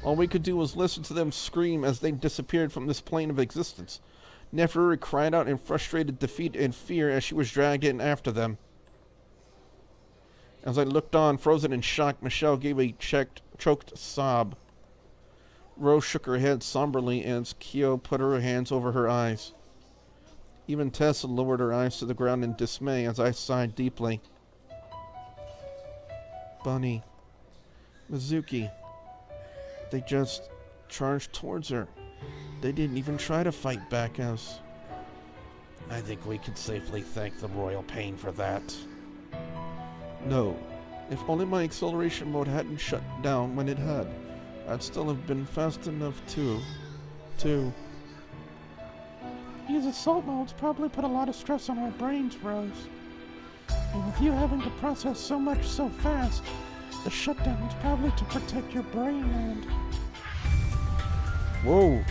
All we could do was listen to them scream as they disappeared from this plane of existence. Neferuri cried out in frustrated defeat and fear as she was dragged in after them. As I looked on, frozen in shock, Michelle gave a choked sob. Rose shook her head somberly as Kyo put her hands over her eyes. Even Tessa lowered her eyes to the ground in dismay as I sighed deeply. Bunny. Mizuki. They just charged towards her. They didn't even try to fight back as... I think we can safely thank the royal pain for that. No. If only my acceleration mode hadn't shut down when it had, I'd still have been fast enough to... These assault modes probably put a lot of stress on our brains, Rose. And with you having to process so much so fast, the shutdown's probably to protect your brain and... Whoa!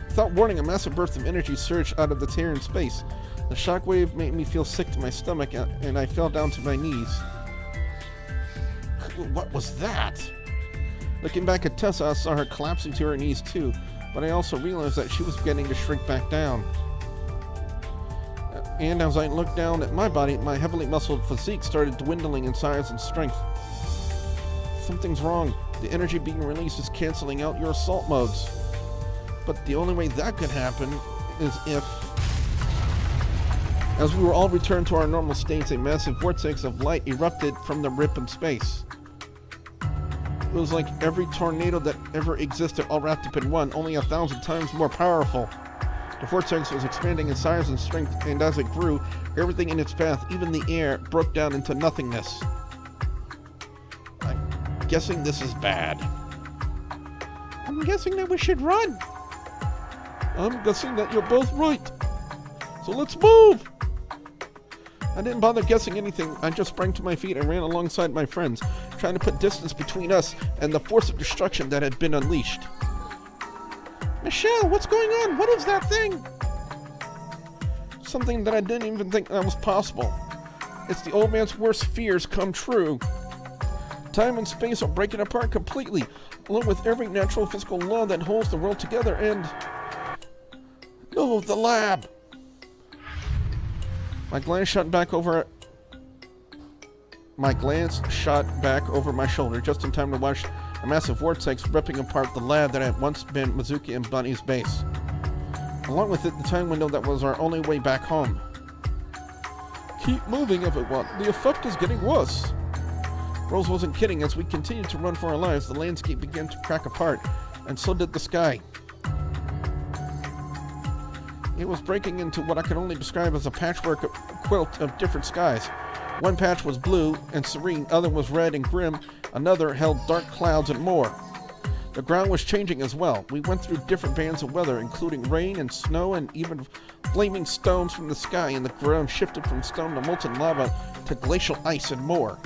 Without warning, a massive burst of energy surged out of the tear in space. The shockwave made me feel sick to my stomach, and I fell down to my knees. What was that? Looking back at Tessa, I saw her collapsing to her knees too, but I also realized that she was beginning to shrink back down. And as I looked down at my body, my heavily muscled physique started dwindling in size and strength. Something's wrong. The energy being released is canceling out your assault modes. But the only way that could happen is if... As we were all returned to our normal states, a massive vortex of light erupted from the rip in space. It was like every tornado that ever existed all wrapped up in one, only 1,000 times more powerful. The vortex was expanding in size and strength, and as it grew, everything in its path, even the air, broke down into nothingness. I'm guessing this is bad. I'm guessing that we should run. I'm guessing that you're both right. So let's move! I didn't bother guessing anything. I just sprang to my feet and ran alongside my friends, trying to put distance between us and the force of destruction that had been unleashed. Michelle, what's going on? What is that thing? Something that I didn't even think that was possible. It's the old man's worst fears come true. Time and space are breaking apart completely, along with every natural physical law that holds the world together, and... No, the lab! My glance shot back over my shoulder, just in time to watch a massive vortex ripping apart the lab that had once been Mizuki and Bunny's base. Along with it, the time window that was our only way back home. Keep moving, everyone. The effect is getting worse. Rose wasn't kidding. As we continued to run for our lives, the landscape began to crack apart, and so did the sky. It was breaking into what I could only describe as a patchwork quilt of different skies. One patch was blue and serene, other was red and grim, another held dark clouds and more. The ground was changing as well. We went through different bands of weather, including rain and snow and even flaming stones from the sky, and the ground shifted from stone to molten lava to glacial ice and more.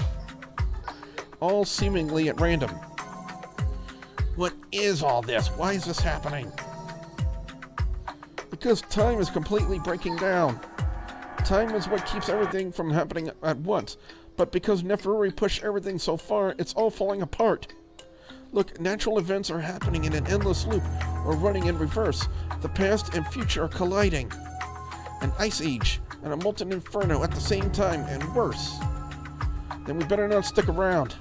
All seemingly at random. What is all this? Why is this happening? Because time is completely breaking down. Time is what keeps everything from happening at once. But because Neferuri pushed everything so far, it's all falling apart. Look, natural events are happening in an endless loop, or running in reverse. The past and future are colliding. An ice age and a molten inferno at the same time, and worse. Then we better not stick around.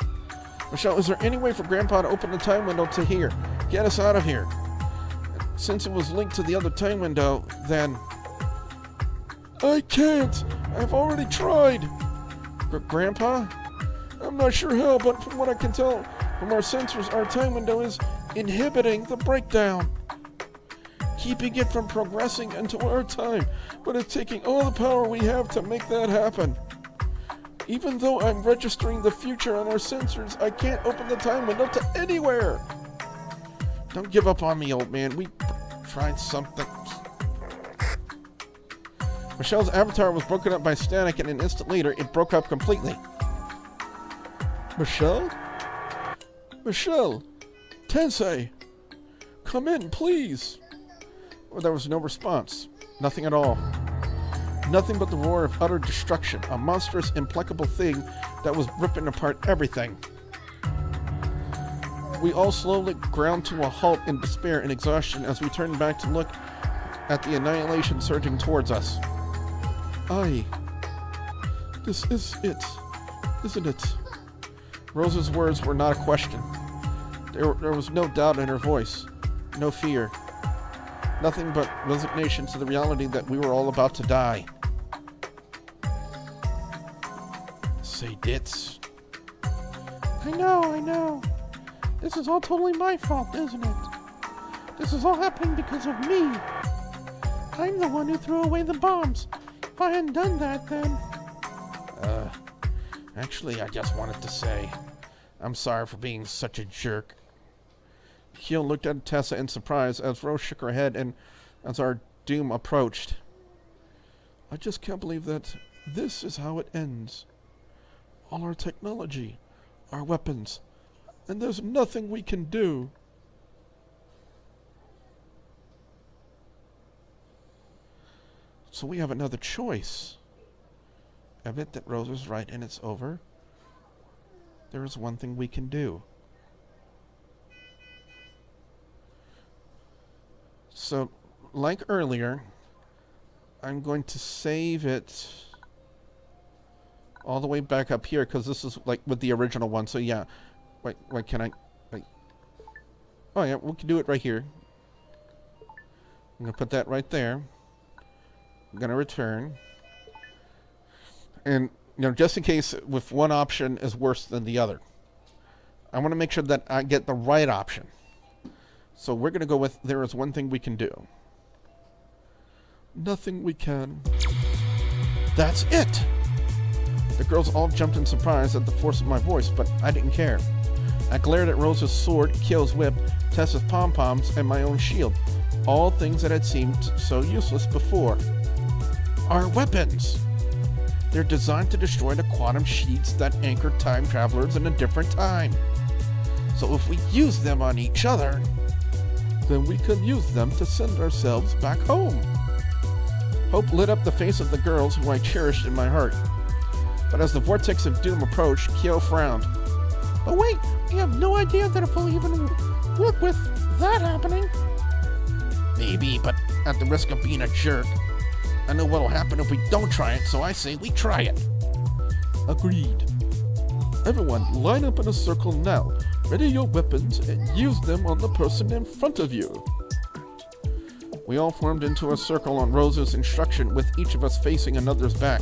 Michelle, is there any way for Grandpa to open the time window to here? Get us out of here. Since it was linked to the other time window, then... I can't! I've already tried! Grandpa? I'm not sure how, but from what I can tell from our sensors, our time window is inhibiting the breakdown. Keeping it from progressing into our time, but it's taking all the power we have to make that happen. Even though I'm registering the future on our sensors, I can't open the time window to anywhere! Don't give up on me, old man. We tried something. Michelle's avatar was broken up by static, and an instant later, it broke up completely. Michelle? Michelle! Tensei! Come in, please! Well, there was no response. Nothing at all. Nothing but the roar of utter destruction, a monstrous, implacable thing that was ripping apart everything. We all slowly ground to a halt in despair and exhaustion as we turned back to look at the annihilation surging towards us. Aye. This is it, isn't it? Rose's words were not a question. There was no doubt in her voice, no fear. Nothing but resignation to the reality that we were all about to die. Say dits. I know. This is all totally my fault, isn't it? This is all happening because of me. I'm the one who threw away the bombs. If I hadn't done that, then... Actually, I just wanted to say, I'm sorry for being such a jerk. Kyo looked at Tessa in surprise as Rose shook her head and as our doom approached. I just can't believe that this is how it ends. All our technology, our weapons, and there's nothing we can do. So we have another choice. Admit that Rose was right and it's over. There is one thing we can do. So, like earlier, I'm going to save it all the way back up here because this is like with the original one. So yeah, wait, can I? Wait. Oh yeah, we can do it right here. I'm gonna put that right there. I'm gonna return, and just in case if one option is worse than the other, I want to make sure that I get the right option. So we're going to go with, there is one thing we can do. Nothing we can. That's it! The girls all jumped in surprise at the force of my voice, but I didn't care. I glared at Rose's sword, Kyo's whip, Tessa's pom-poms, and my own shield. All things that had seemed so useless before. Our weapons! They're designed to destroy the quantum sheets that anchor time travelers in a different time. So if we use them on each other, then we can use them to send ourselves back home. Hope lit up the face of the girls who I cherished in my heart. But as the vortex of doom approached, Kyo frowned. But wait, we have no idea that it will even work with that happening. Maybe, but at the risk of being a jerk, I know what'll happen if we don't try it, so I say we try it. Agreed. Everyone, line up in a circle now. Ready your weapons and use them on the person in front of you. We all formed into a circle on Rose's instruction, with each of us facing another's back.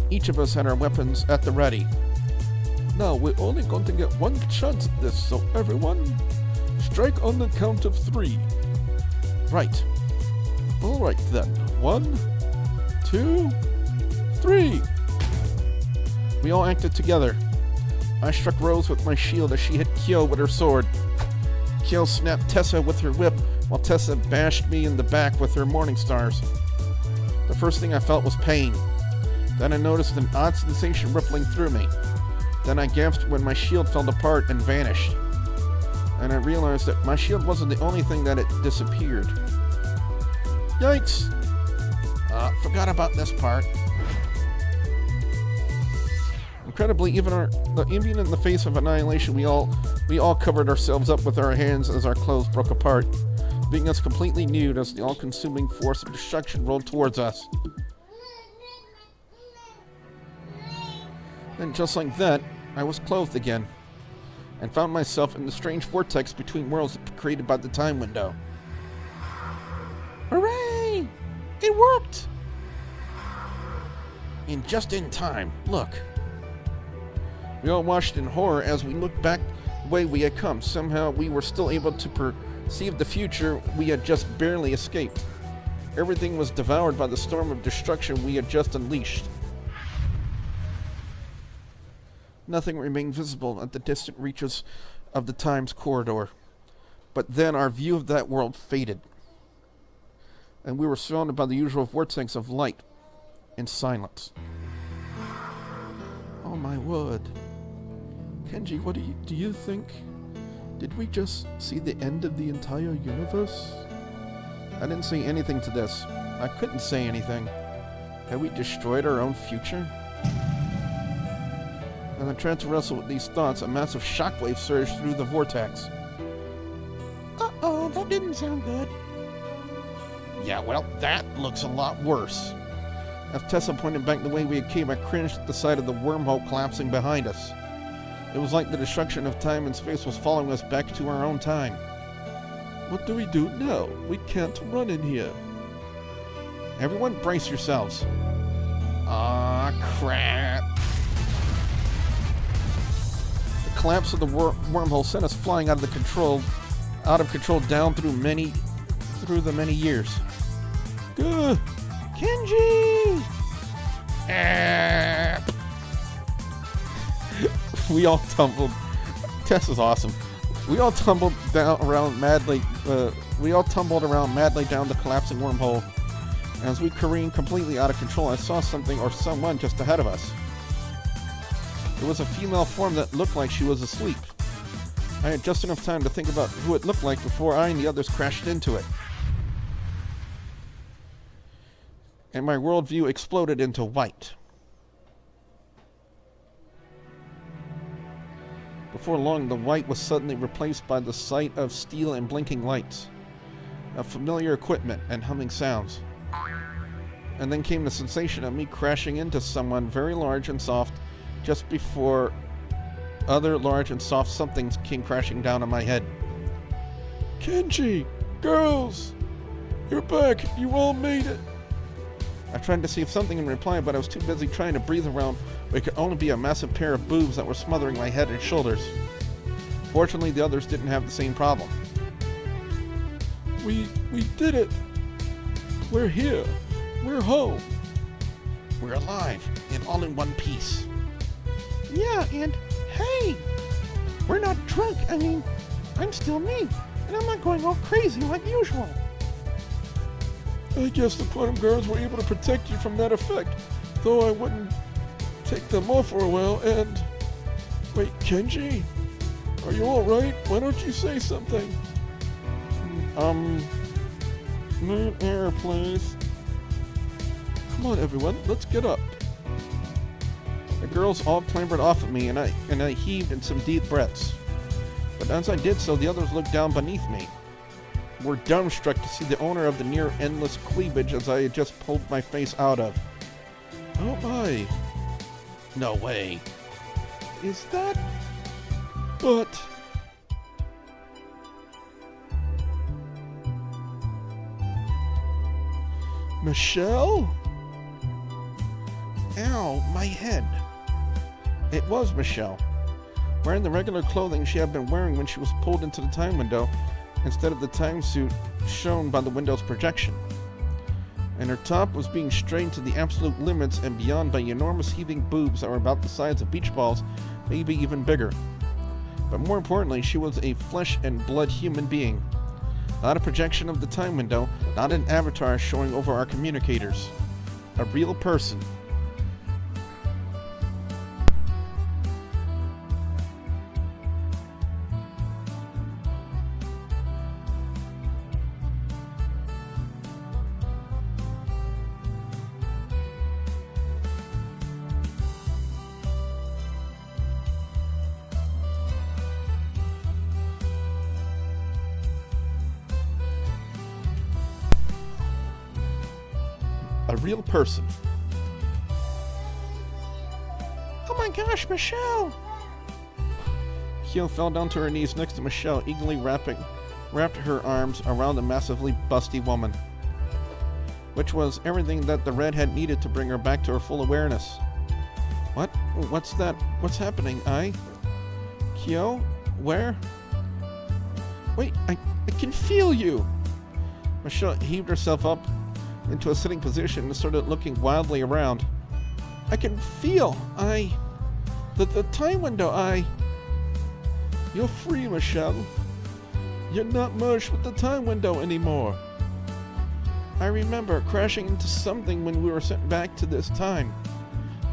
Each of us had our weapons at the ready. Now, we're only going to get one chance at this, so everyone, strike on the count of 3. Right. Alright then. 1, 2, 3. We all acted together. I struck Rose with my shield as she hit Kyo with her sword. Kyo snapped Tessa with her whip, while Tessa bashed me in the back with her morning stars. The first thing I felt was pain. Then I noticed an odd sensation rippling through me. Then I gasped when my shield fell apart and vanished. And I realized that my shield wasn't the only thing that had disappeared. Yikes! Forgot about this part. Incredibly, even in the face of annihilation, we all covered ourselves up with our hands as our clothes broke apart, leaving us completely nude as the all-consuming force of destruction rolled towards us. Then, just like that, I was clothed again, and found myself in the strange vortex between worlds created by the time window. Hooray! It worked! And just in time, look. We all watched in horror as we looked back the way we had come. Somehow we were still able to perceive the future we had just barely escaped. Everything was devoured by the storm of destruction we had just unleashed. Nothing remained visible at the distant reaches of the time's corridor. But then our view of that world faded, and we were surrounded by the usual vortex of light and silence. Oh my word. Kenji, what do you think? Did we just see the end of the entire universe? I didn't say anything to this. I couldn't say anything. Had we destroyed our own future? As I tried to wrestle with these thoughts, a massive shockwave surged through the vortex. Uh-oh, that didn't sound good. Yeah, well, that looks a lot worse. As Tessa pointed back the way we had came, I cringed at the sight of the wormhole collapsing behind us. It was like the destruction of time and space was following us back to our own time. What do we do now? We can't run in here. Everyone brace yourselves. Aw, crap. The collapse of the wormhole sent us flying out of control down through the many years. Good. Kenji! We all tumbled. Tess is awesome. We all tumbled around madly down the collapsing wormhole. As we careened completely out of control, I saw something or someone just ahead of us. It was a female form that looked like she was asleep. I had just enough time to think about who it looked like before I and the others crashed into it. And my worldview exploded into white. Before long, the white was suddenly replaced by the sight of steel and blinking lights, of familiar equipment and humming sounds. And then came the sensation of me crashing into someone very large and soft just before other large and soft somethings came crashing down on my head. Kenji! Girls! You're back! You all made it! I tried to see if something in reply, but I was too busy trying to breathe around what could only be a massive pair of boobs that were smothering my head and shoulders. Fortunately, the others didn't have the same problem. We did it! We're here! We're home! We're alive, and all in one piece. Yeah, and hey! We're not drunk. I mean, I'm still me, and I'm not going all crazy like usual. I guess the quantum guards were able to protect you from that effect, though I wouldn't take them off for a while, and... Wait, Kenji? Are you alright? Why don't you say something? Moon air, please. Come on, everyone, let's get up. The girls all clambered off of me, and I heaved in some deep breaths. But as I did so, the others looked down beneath me. Were dumbstruck to see the owner of the near-endless cleavage as I had just pulled my face out of. Oh my. No way. Is that... But... Michelle? Ow, my head. It was Michelle, wearing the regular clothing she had been wearing when she was pulled into the time window, instead of the time suit shown by the window's projection. And her top was being strained to the absolute limits and beyond by enormous heaving boobs that were about the size of beach balls, maybe even bigger. But more importantly, she was a flesh and blood human being. Not a projection of the time window, not an avatar showing over our communicators. A real person. A real person. Oh my gosh, Michelle! Kyo fell down to her knees next to Michelle, eagerly wrapped her arms around the massively busty woman. Which was everything that the redhead needed to bring her back to her full awareness. What? What's that? What's happening? Kyo? Where? Wait, I can feel you! Michelle heaved herself up into a sitting position and started looking wildly around. I can feel, the time window, You're free, Michelle. You're not merged with the time window anymore. I remember crashing into something when we were sent back to this time.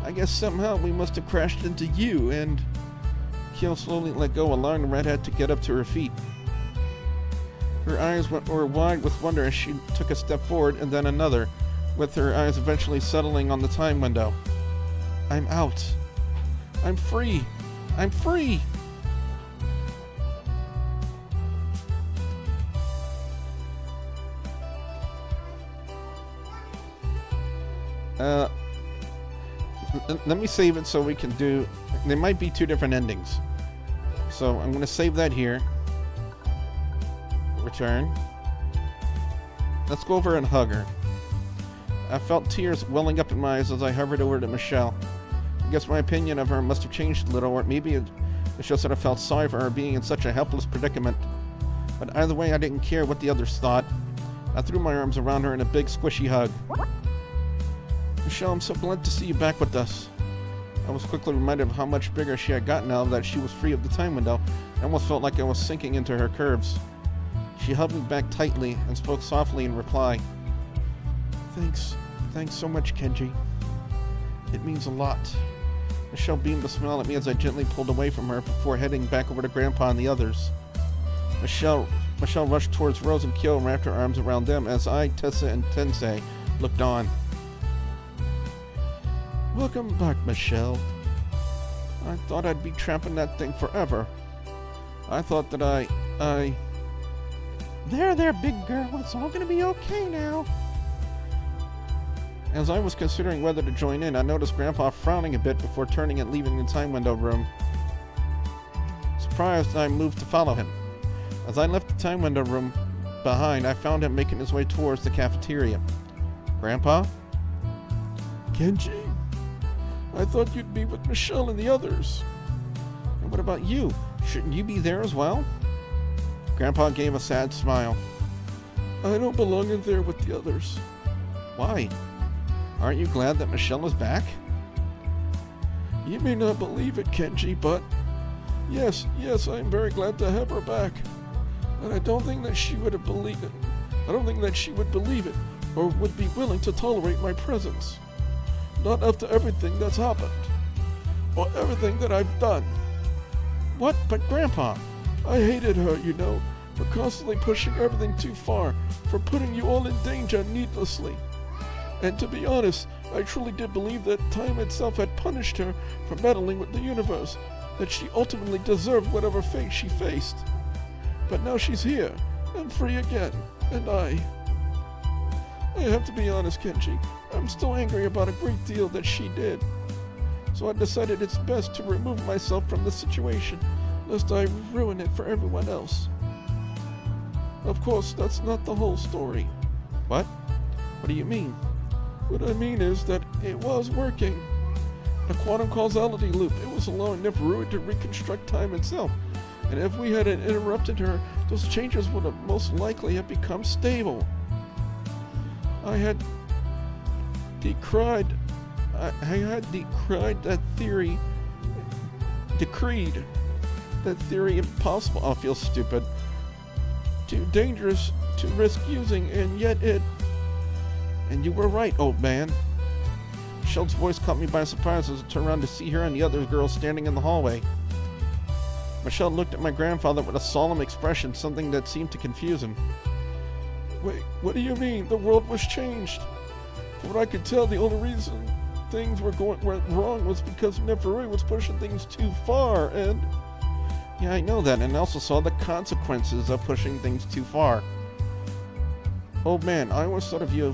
I guess somehow we must have crashed into you, and... Kyo slowly let go, allowing the redhead to get up to her feet. Her eyes were wide with wonder as she took a step forward and then another, with her eyes eventually settling on the time window. I'm out. I'm free. I'm free. Let me save it so we can do... There might be 2 different endings. So I'm going to save that here. Return. Let's go over and hug her. I felt tears welling up in my eyes as I hovered over to Michelle. I guess my opinion of her must have changed a little, or maybe it's just that I felt sorry for her being in such a helpless predicament. But either way, I didn't care what the others thought. I threw my arms around her in a big, squishy hug. Michelle, I'm so glad to see you back with us. I was quickly reminded of how much bigger she had gotten now that she was free of the time window. I almost felt like I was sinking into her curves. She held me back tightly and spoke softly in reply. Thanks so much, Kenji. It means a lot. Michelle beamed a smile at me as I gently pulled away from her before heading back over to Grandpa and the others. Michelle rushed towards Rose and Kyo and wrapped her arms around them as I, Tessa, and Tensei looked on. Welcome back, Michelle. I thought I'd be trapping that thing forever. I thought that I... There, big girl. It's all gonna be okay now. As I was considering whether to join in, I noticed Grandpa frowning a bit before turning and leaving the time window room. Surprised, I moved to follow him. As I left the time window room behind, I found him making his way towards the cafeteria. Grandpa? Kenji? I thought you'd be with Michelle and the others. And what about you? Shouldn't you be there as well? Grandpa gave a sad smile. I don't belong in there with the others. Why? Aren't you glad that Michelle is back? You may not believe it, Kenji, but yes, I'm very glad to have her back. And I don't think that she would have believed it. I don't think that she would believe it or would be willing to tolerate my presence. Not after everything that's happened. Or everything that I've done. What? But Grandpa, I hated her, you know, for constantly pushing everything too far, for putting you all in danger needlessly. And to be honest, I truly did believe that time itself had punished her for meddling with the universe, that she ultimately deserved whatever fate she faced. But now she's here, and free again, and I have to be honest, Kenji, I'm still angry about a great deal that she did. So I decided it's best to remove myself from the situation, lest I ruin it for everyone else. Of course, that's not the whole story. What? What do you mean? What I mean is that it was working. The quantum causality loop, it was allowing Neferui to reconstruct time itself. And if we hadn't interrupted her, those changes would have most likely have become stable. I had decreed that theory impossible. I feel stupid. Too dangerous to risk using, and yet it... And you were right, old man. Michelle's voice caught me by surprise as I turned around to see her and the other girl standing in the hallway. Michelle looked at my grandfather with a solemn expression, something that seemed to confuse him. Wait, what do you mean? The world was changed. From what I could tell, the only reason things went wrong was because Neferui was pushing things too far, and... Yeah, I know that, and I also saw the consequences of pushing things too far. Old man, I always thought you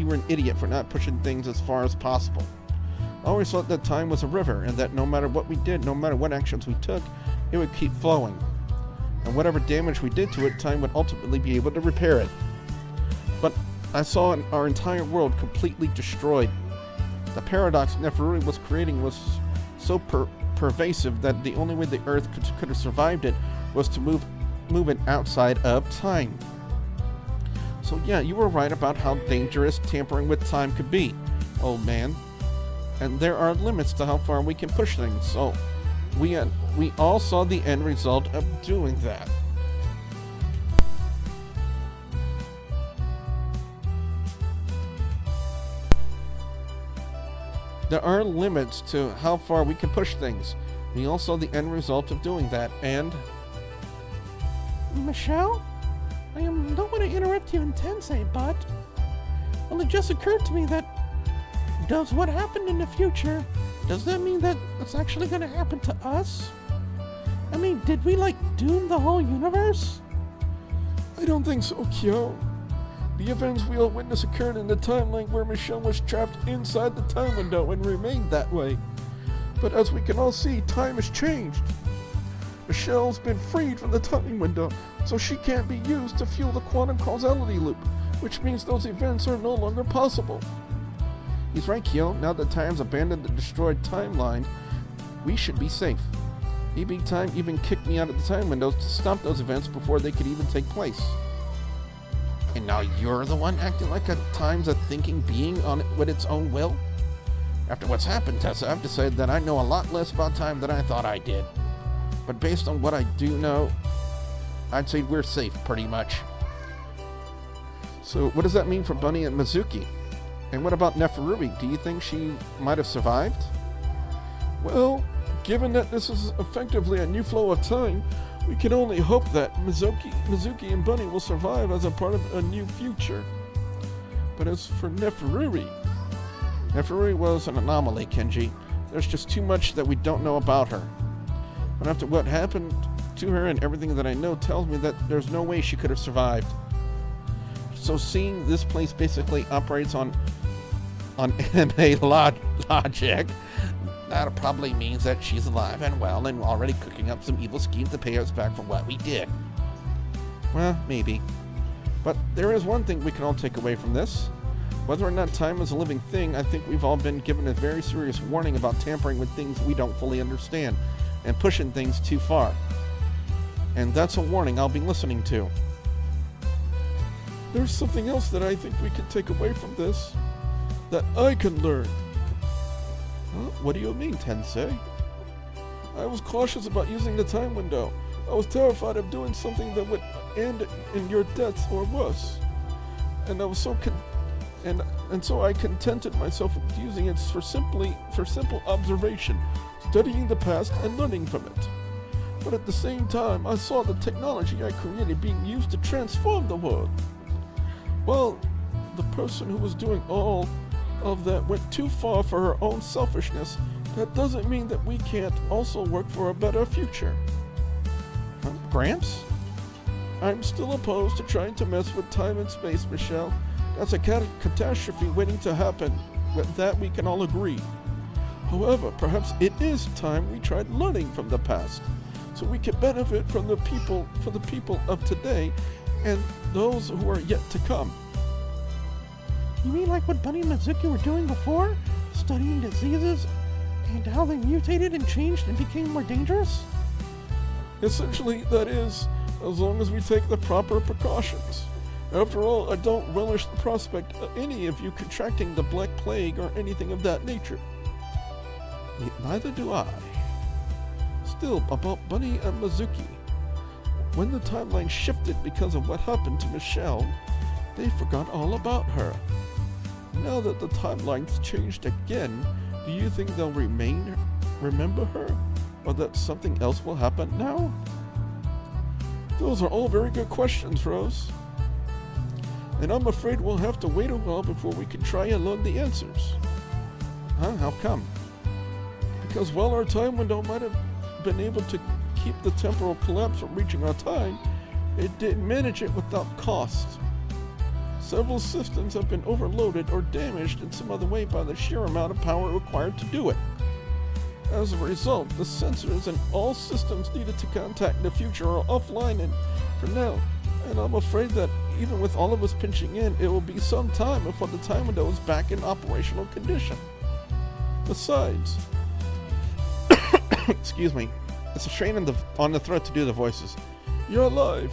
were an idiot for not pushing things as far as possible. I always thought that time was a river, and that no matter what we did, no matter what actions we took, it would keep flowing. And whatever damage we did to it, time would ultimately be able to repair it. But I saw our entire world completely destroyed. The paradox Neferui was creating was so pervasive that the only way the Earth could have survived it was to move it outside of time. So yeah, you were right about how dangerous tampering with time could be, old man. And there are limits to how far we can push things, so we all saw the end result of doing that. There are limits to how far we can push things. We all saw the end result of doing that, and... Michelle? I don't want to interrupt you in Tensei, but... Well, it just occurred to me that... Does what happened in the future Does that mean that it's actually gonna happen to us? I mean, did we, like, doom the whole universe? I don't think so, Kyo. The events we all witnessed occurred in the timeline where Michelle was trapped inside the time window and remained that way. But as we can all see, time has changed. Michelle's been freed from the time window, so she can't be used to fuel the quantum causality loop, which means those events are no longer possible. He's right, Kyo. Now that Time's abandoned the destroyed timeline, we should be safe. Maybe Time even kicked me out of the time windows to stop those events before they could even take place. And now you're the one acting like Time's a thinking being on it with its own will? After what's happened, Tessa, I've decided that I know a lot less about Time than I thought I did. But based on what I do know, I'd say we're safe, pretty much. So what does that mean for Bunny and Mizuki? And what about Neferuri? Do you think she might have survived? Well, given that this is effectively a new flow of time, we can only hope that Mizuki and Bunny will survive as a part of a new future. But as for Neferuri was an anomaly, Kenji. There's just too much that we don't know about her. But after what happened to her and everything that I know tells me that there's no way she could have survived. So seeing this place basically operates on anime logic, that probably means that she's alive and well and already cooking up some evil scheme to pay us back for what we did. Well, maybe. But there is one thing we can all take away from this. Whether or not time is a living thing, I think we've all been given a very serious warning about tampering with things we don't fully understand and pushing things too far. And that's a warning I'll be listening to. There's something else that I think we can take away from this, that I can learn. Huh? What do you mean, Tensei? I was cautious about using the time window. I was terrified of doing something that would end in your death or worse. And I was so so I contented myself with using it for simple observation, studying the past and learning from it. But at the same time, I saw the technology I created being used to transform the world. Well, the person who was doing all of that went too far for her own selfishness. That doesn't mean that we can't also work for a better future. Huh? Gramps? I'm still opposed to trying to mess with time and space, Michelle. That's a catastrophe waiting to happen. With that we can all agree. However, perhaps it is time we tried learning from the past, so we can benefit from the people of today and those who are yet to come. You mean like what Bunny and Mizuki were doing before? Studying diseases and how they mutated and changed and became more dangerous? Essentially, that is, as long as we take the proper precautions. After all, I don't relish the prospect of any of you contracting the Black Plague or anything of that nature. Neither do I. Still, about Bunny and Mizuki. When the timeline shifted because of what happened to Michelle, they forgot all about her. Now that the timeline's changed again, do you think they'll remember her? Or that something else will happen now? Those are all very good questions, Rose. And I'm afraid we'll have to wait a while before we can try and learn the answers. Huh? How come? Because while our time window might have been able to keep the temporal collapse from reaching our time, it didn't manage it without cost. Several systems have been overloaded or damaged in some other way by the sheer amount of power required to do it. As a result, the sensors in all systems needed to contact the future are offline and for now, and I'm afraid that even with all of us pinching in, it will be some time before the time window is back in operational condition. Besides, excuse me, it's a strain on the throat to do the voices. You're alive.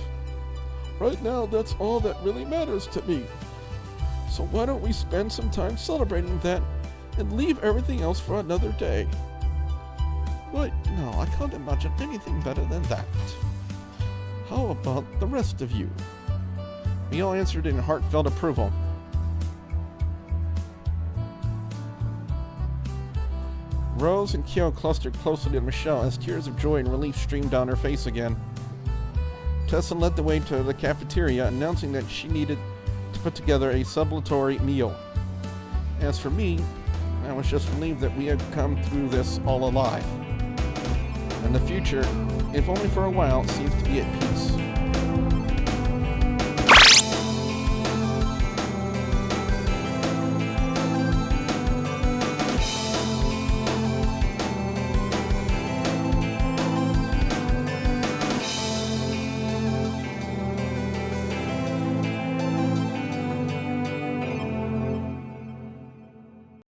Right now, that's all that really matters to me. So why don't we spend some time celebrating that and leave everything else for another day? Right, no, I can't imagine anything better than that. How about the rest of you? We all answered in heartfelt approval. Rose and Kyo clustered closely to Michelle as tears of joy and relief streamed down her face again. Tessa led the way to the cafeteria, announcing that she needed to put together a sublatory meal. As for me, I was just relieved that we had come through this all alive. And the future, if only for a while, seems to be at peace.